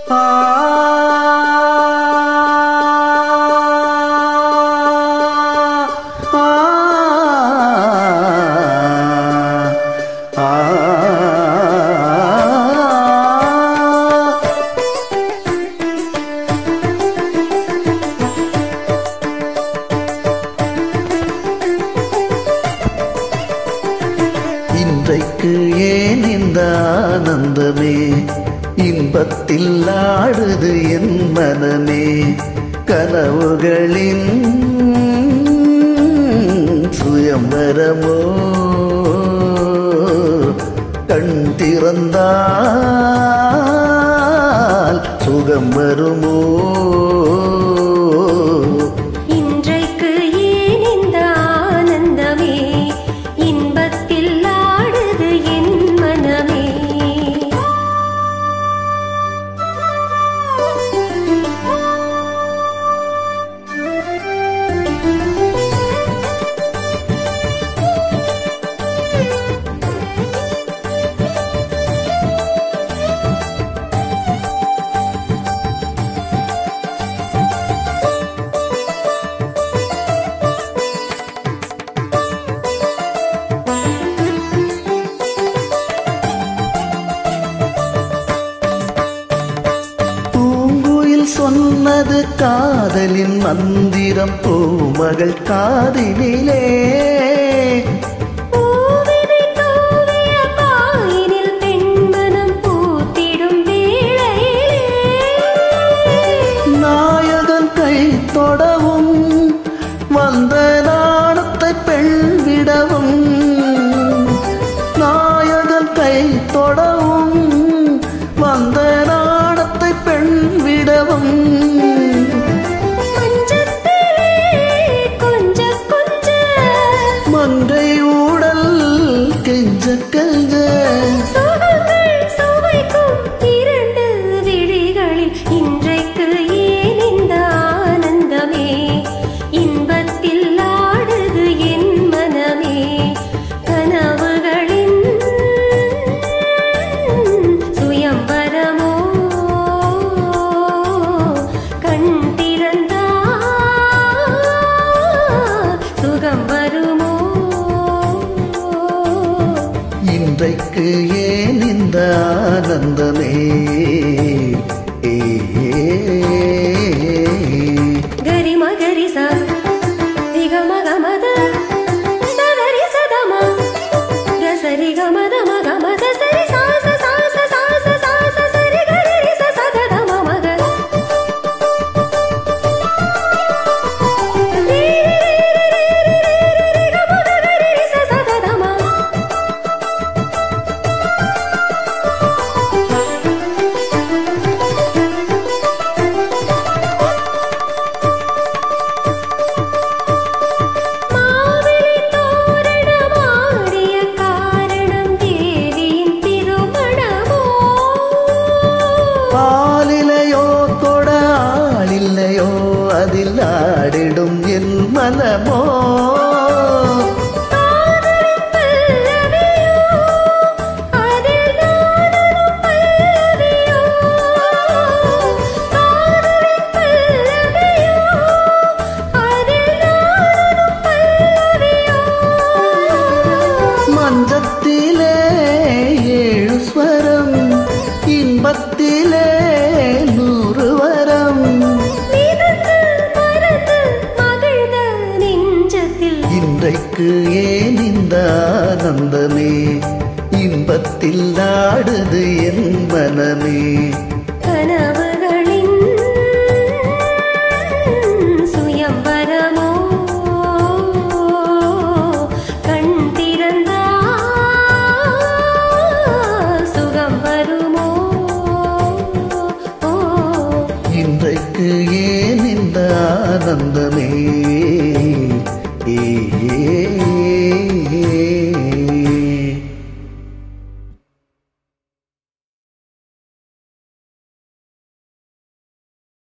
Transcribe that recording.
இன்றைக்கு ஏன் இந்த ஆனந்தமே, இன்பத்தில் ஆடுது என் மனமே. கனவுகளின் சுயம்பரமோ, கண் திறந்தால் சுகம் வருமோ. சொன்னது காதலின் மந்திரம் பூமகள் காதினிலே. நாயகன் கை தொடவும் வந்த நாணத்தை பெண் விடவும். நாயகன் கை தொடவும் வந்த நாணத்தை பெண் விடவும். மங்கை ஊடல் கெஞ்ச கெஞ்ச சுவைக்கும் இரண்டு விழிகளில் இன்றைக்கு ஏன் இந்த ஆனந்தமே, இன்பத்தில் ஆடுது என் மனமே. கனவுகளின் சுயம்பரமோ, கண் திறந்தால் சுகம் வருமோ. இன்றைக்கு ஏன் இந்த ஆனந்தமே. கரி மகரி ச ரிக மக மத சகரி சதம கசரி கமத மக மத சரி சாச சாச சாச சாச சரி கரி ரி ச சதம மக ரி ரி ரி க மத கரி ரி ச சதம. அதில் ஆடிடும் என் மனமோ. மஞ்சத்திலே ஏழு ஸ்வரம், இன்பத்திலே 100 வரம். இன்றைக்கு ஏன் இந்த ஆனந்தமே, இன்பத்தில் ஆடுது என் மனமே. கனவுகளின் சுயம்பரமோ, கண் திறந்தால் சுகம் வருமோ. இன்றைக்கு ஏன் இந்த ஆனந்தமே.